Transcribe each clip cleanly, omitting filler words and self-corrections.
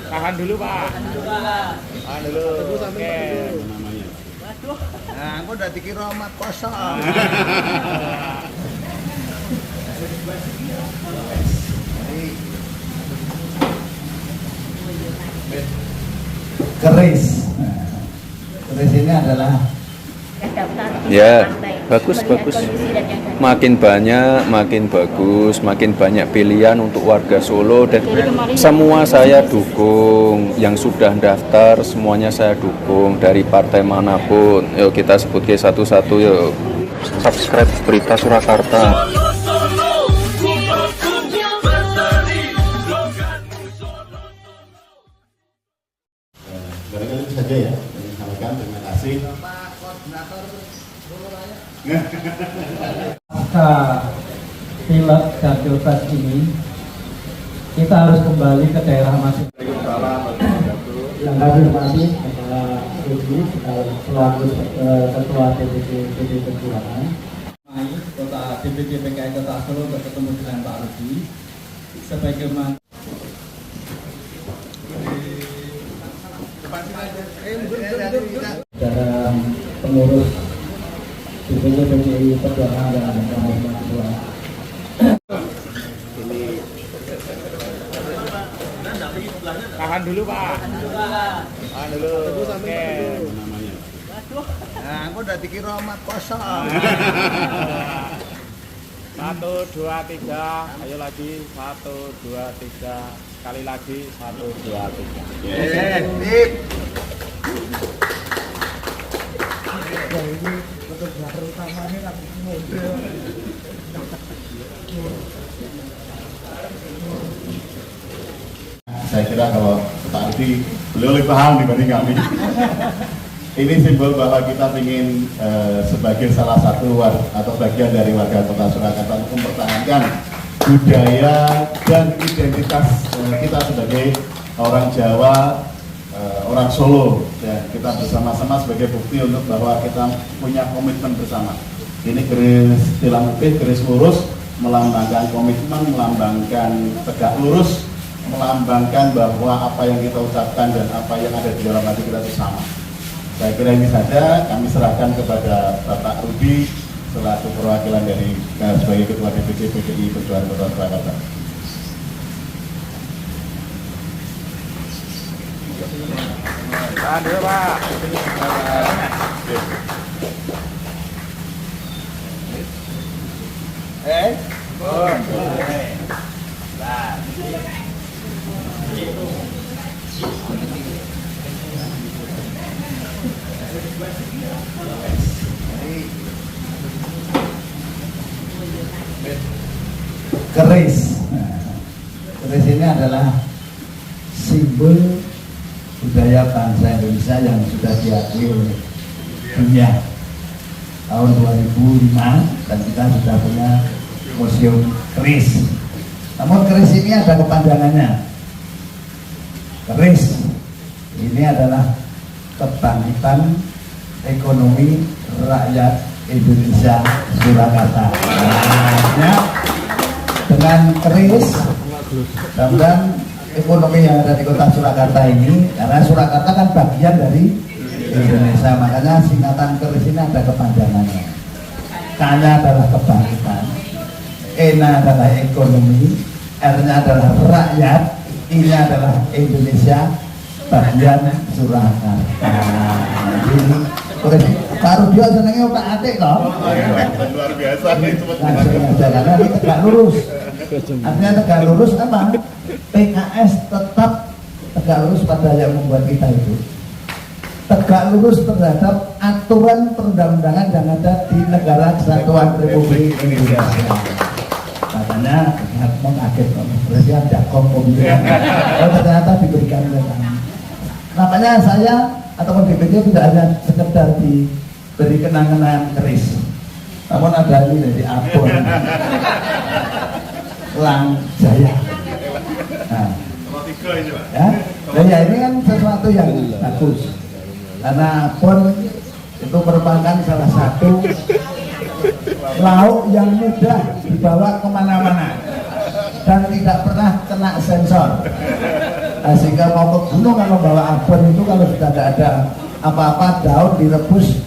Tahan dulu Pak. Tahan dulu. Oke. Nah, aku udah dikira omat kosong. Keris. Keris ini adalah Ya, bagus. Makin banyak, makin bagus, makin banyak pilihan untuk warga Solo dan semua saya dukung. Yang sudah daftar semuanya saya dukung dari partai manapun. Yuk kita sebut ke satu-satu yuk. Subscribe Berita Surakarta. Barangkali itu saja ya, kami sampaikan. Terima kasih. pasca pilek dan pilpres ini kita harus kembali ke daerah masing-masing. Yang kami hormati Bapak Rudi selaku Ketua DPD PD Perjuangan. Kota DPD PKI Kota Solo untuk ketemu dengan Pak Rudi sebagaimana dalam pengurus DPD PDI Perjuangan dan Perjuangan. Tahan dulu Pak. Tahan dulu. Oke. Nah, aku udah dikira omat kosong. 1, 2, 3. Ayo lagi. 1, 2, 3. Sekali lagi. 1, 2, 3. Sip. Saya kira kalau Pak Rudi beliau lebih paham dibanding kami. Ini simbol bahwa kita ingin sebagai salah satu atau bagian dari warga Kota Surakarta untuk mempertahankan budaya dan identitas kita sebagai orang Jawa, orang Solo. Ya, kita bersama-sama sebagai bukti untuk bahwa kita punya komitmen bersama. Ini keris tilang putih, keris lurus, melambangkan komitmen, melambangkan tegak lurus, melambangkan bahwa apa yang kita ucapkan dan apa yang ada di dalam hati kita itu sama. Saya kira ini saja, kami serahkan kepada Bapak Rudi selaku perwakilan dari sebagai Ketua DPD PDI Perjuangan Kota Surakarta. Tahan dulu Pak. Keris. Keris ini adalah simbol budaya bangsa Indonesia yang sudah diakui oleh dunia tahun 2005 dan kita sudah punya museum keris. Namun keris ini ada kepanjangannya. Keris ini adalah kebangkitan ekonomi rakyat Indonesia Surakarta. Nah, dengan keris dan ekonomi yang ada di Kota Surakarta ini, karena Surakarta kan bagian dari Indonesia, makanya singkatan keris ini ada kepanjangannya. K-nya adalah kebangkitan, E-nya adalah ekonomi, R-nya adalah rakyat, I-nya adalah Indonesia, bagian Surakarta. Jadi baru dia senangnya otak atik loh. Luar biasa itu. Karena ini tegak lurus. Artinya tegak lurus apa? PKS tetap tegak lurus pada yang membuat kita itu. Tegak lurus terhadap aturan perundang-undangan yang ada di Negara Kesatuan Republik Indonesia. Makanya mengaget berarti ada kompromi. Ternyata diberikan oleh kami. Makanya saya ataupun DPD tidak hanya sekedar diberi kenang-kenangan keris, namun ada ini dari Abon Lang Jaya. Nah, ya ini kan sesuatu yang bagus karena Abon itu merupakan salah satu lauk yang mudah dibawa kemana-mana dan tidak pernah kena sensor. Nah, sehingga mau ke gunung kalau bawa abon itu kalau sudah tidak ada apa-apa, daun direbus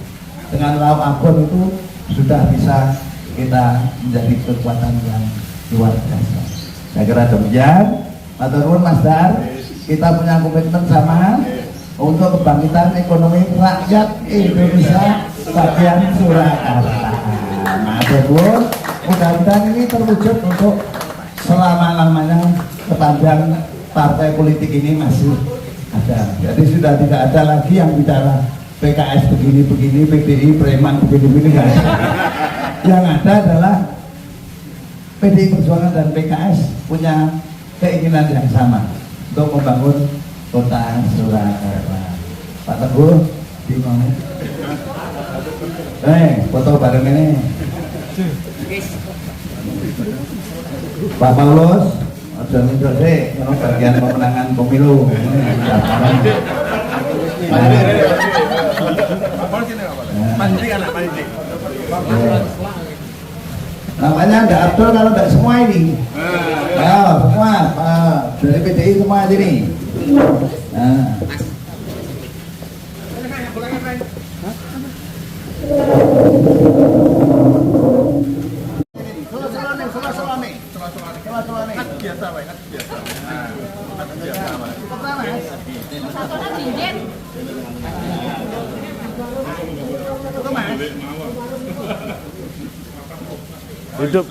dengan lauk abon itu sudah bisa kita menjadi kekuatan yang luar biasa. Saya kira demikian. Matur nuwun Mas Dar, kita punya komitmen sama untuk kebangkitan ekonomi rakyat Indonesia bagian Surakarta. Matur nuwun, mudah-mudahan ini terwujud untuk selama-lamanya sepanjang partai politik ini masih ada. Jadi sudah tidak ada lagi yang bicara PKS begini-begini, PDI preman begini-begini, nggak ada. Yang ada adalah PDI Perjuangan dan PKS punya keinginan yang sama untuk membangun kota Surakarta. Pak Teguh, di mana? Foto bareng ini. Pak Paulus, ada minta sih, kalau bagian pemenangan pemilu. Namanya ada Abdul kalau tidak semua ini. Ayo semua dari PDI semua aja nih. Hidup.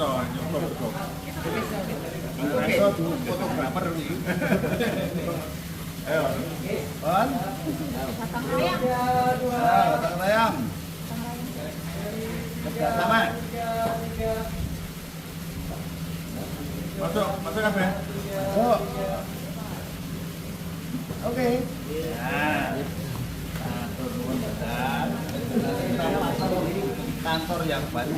Masuk apa ya? Oke. Kantor yang baru.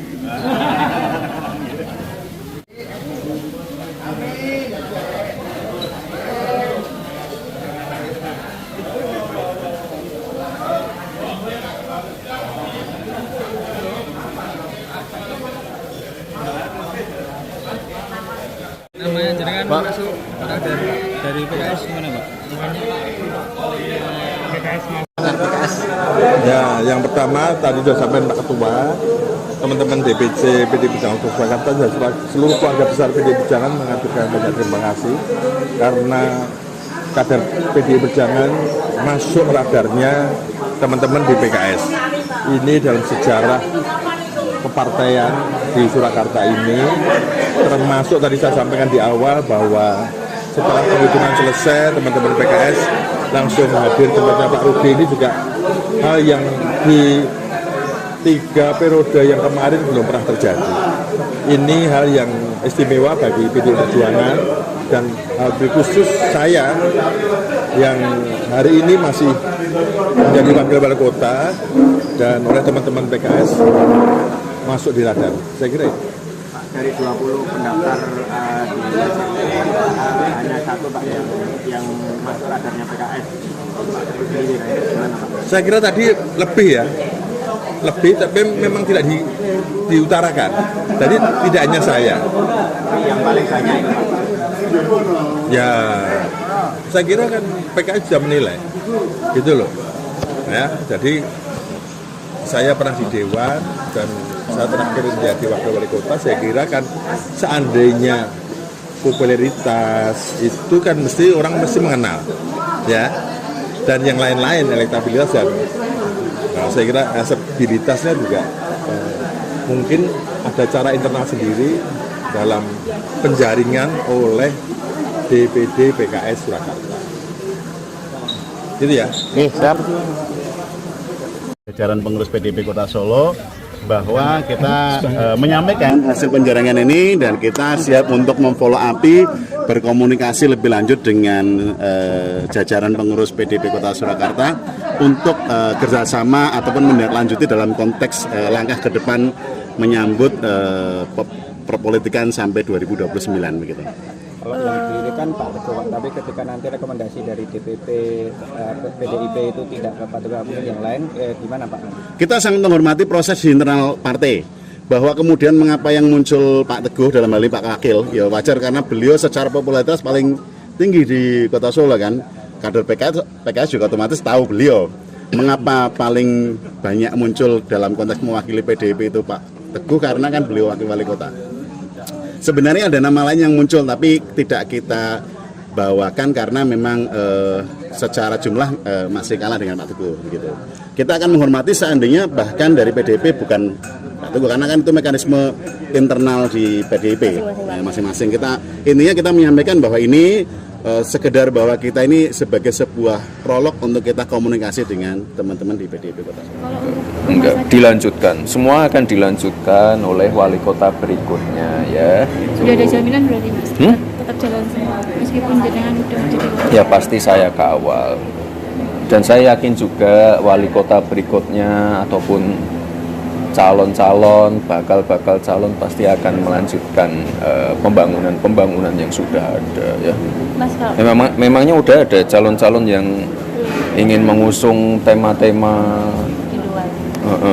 Namanya jenengan masuk dari PKS gimana Pak? Ya, yang pertama tadi sudah sampaikan Pak Ketua, teman-teman DPC PDI Perjuangan Surakarta dan seluruh keluarga besar PDI Perjuangan mengaturkan banyak terima kasih karena kader PDI Perjuangan masuk radarnya teman-teman di PKS. Ini dalam sejarah kepartaian di Surakarta ini, termasuk tadi saya sampaikan di awal bahwa setelah penghitungan selesai, teman-teman PKS langsung hadir tempatnya Pak Rudi. Ini juga hal yang di 3 periode yang kemarin belum pernah terjadi. Ini hal yang istimewa bagi PDI Perjuangan dan lebih khusus saya yang hari ini masih menjadi wakil wali kota dan oleh teman-teman PKS masuk di radar. Saya kira itu. Dari 20 pendaftar hanya satu Pak yang masuk radarnya PKS. Saya kira tadi lebih ya, tapi memang tidak diutarakan. Jadi tidak hanya saya. Yang paling banyak itu Pak. Ya, saya kira kan PKS bisa menilai, gitu loh. Ya, jadi saya pernah di Dewan dan saya terakhir menjadi wakil wali kota. Saya kira kan seandainya popularitas itu kan mesti orang mesti mengenal, ya. Dan yang lain-lain elektabilitas dan saya kira akseptabilitasnya juga mungkin ada cara internal sendiri dalam penjaringan oleh DPD PKS Surakarta. Gitu ya. Siap. Jajaran pengurus PDIP Kota Solo bahwa kita menyampaikan hasil penjaringan ini dan kita siap untuk memfollow upi, berkomunikasi lebih lanjut dengan jajaran pengurus PDIP Kota Surakarta untuk kerjasama ataupun menindaklanjuti dalam konteks langkah ke depan menyambut perpolitikan sampai 2029 begitu. Kalau yang dirikan Pak Ketua, tapi ketika nanti rekomendasi dari DPP PDIP itu tidak ke Pak Ketua yang lain, gimana Pak? Kita sangat menghormati proses di internal partai. bahwa kemudian mengapa yang muncul Pak Teguh dalam hal ini Pak Wakil, ya wajar karena beliau secara popularitas paling tinggi di Kota Solo kan. Kader PKS juga otomatis tahu beliau. Mengapa paling banyak muncul dalam konteks mewakili PDIP itu Pak Teguh, karena kan beliau wakil wali kota. Sebenarnya ada nama lain yang muncul tapi tidak kita bawakan karena memang secara jumlah masih kalah dengan Pak Teguh gitu. Kita akan menghormati seandainya bahkan dari PDIP bukan Pak Teguh, karena kan itu mekanisme internal di PDIP masing-masing. Intinya kita menyampaikan bahwa ini sekedar bahwa kita ini sebagai sebuah prolog untuk kita komunikasi dengan teman-teman di PDIP Kota Solo. Enggak, dilanjutkan. Semua akan dilanjutkan oleh wali kota berikutnya ya. Sudah ada jaminan berarti Mas? Tetap jalan semua meskipun jenengan udah menjadi Ya pasti saya kawal. Dan saya yakin juga wali kota berikutnya ataupun calon-calon, bakal calon pasti akan melanjutkan pembangunan yang sudah ada ya. Mas, Memangnya udah ada calon-calon yang ingin mengusung tema-tema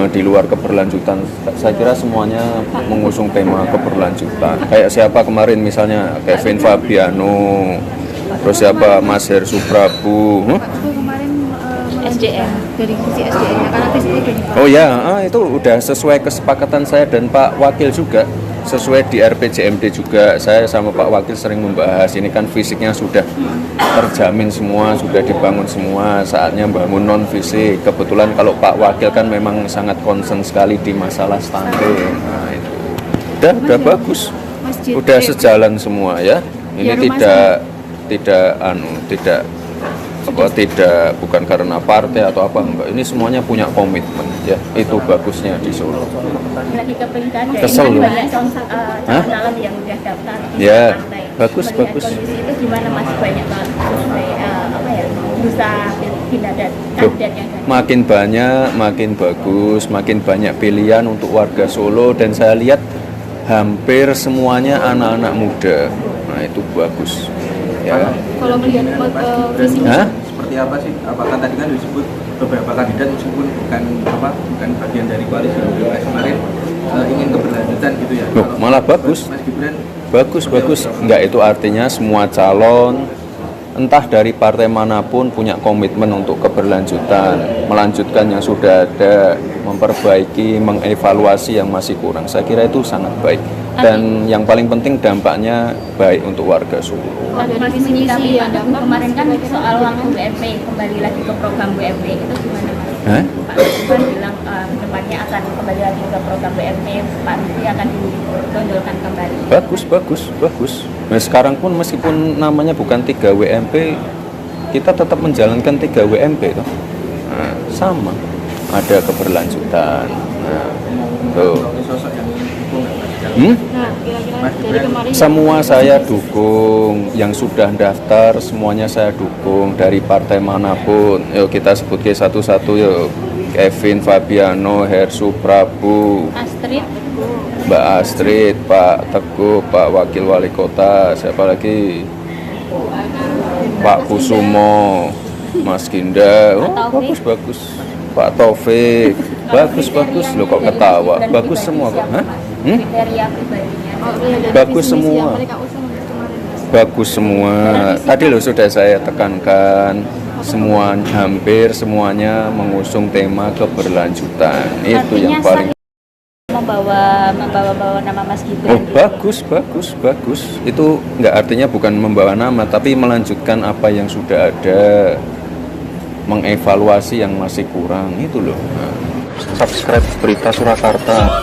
di luar keberlanjutan. Saya kira semuanya mengusung tema keberlanjutan. Kayak siapa kemarin misalnya Kevin Fabiano, terus siapa Mas Her Suprabu. SDM dari sisi SDM karena itu Oh ya, itu udah sesuai kesepakatan saya dan Pak Wakil juga, sesuai di RPJMD juga. Saya sama Pak Wakil sering membahas ini kan fisiknya sudah terjamin semua, sudah dibangun semua, saatnya bangun non fisik. Kebetulan kalau Pak Wakil kan memang sangat concern sekali di masalah stunting. Nah itu udah bagus, udah sejalan semua ya. Ini tidak bukan karena partai atau apa, enggak. Ini semuanya punya komitmen ya. Itu bagusnya di Solo. Lagi ke pilkada Kesel ini loh. kan banyak calon yang udah daftar di Ya, partai. bagus. Kondisi itu gimana Mas, banyak banget berusaha pindah dan kandidat yang ada. Makin banyak, makin bagus, makin banyak pilihan untuk warga Solo dan saya lihat hampir semuanya anak-anak muda. Nah, itu bagus. Ya. Kalau melihat visi Seperti apa sih? Apakah tadi kan disebut beberapa kandidat meskipun bukan bagian dari koalisi kemarin ingin keberlanjutan gitu ya? Loh, malah bagus. Mas Gibran Bagus. Enggak, itu artinya semua calon entah dari partai manapun punya komitmen untuk keberlanjutan, melanjutkan yang sudah ada, memperbaiki, mengevaluasi yang masih kurang. Saya kira itu sangat baik. Dan yang paling penting dampaknya baik untuk warga Solo. Dari visi misi yang kemarin kan soal uang UMP, kembali lagi ke program UMP itu gimana Mas? Pak Gibran bilang depannya akan kembali lagi ke program UMP, pasti akan ditonjolkan kembali. Bagus. Nah, sekarang pun meskipun namanya bukan 3 WMP, kita tetap menjalankan 3 WMP toh. Nah, sama. Ada keberlanjutan. Nah, tuh. Nah, kira-kira dari kemarin Semua saya dukung, yang sudah daftar semuanya saya dukung dari partai manapun. Yuk kita sebutkan satu-satu yuk. Kevin Fabiano, Her Suprabu, Astrid, Mbak Astrid, Pak Teguh, Pak Wakil Wali Kota, siapa lagi? Pak Kusumo, Mas Ginda, bagus. Pak Taufik, bagus. Lo kok ketawa? Bagus semua kok. kriteria pribadinya. Bagus semua. Bagus semua. Tadi lo sudah saya tekankan, hampir semuanya mengusung tema keberlanjutan. Itu yang paling membawa nama Mas Gibran. Oh, bagus. Itu nggak artinya bukan membawa nama, tapi melanjutkan apa yang sudah ada, mengevaluasi yang masih kurang itu loh. Subscribe Berita Surakarta.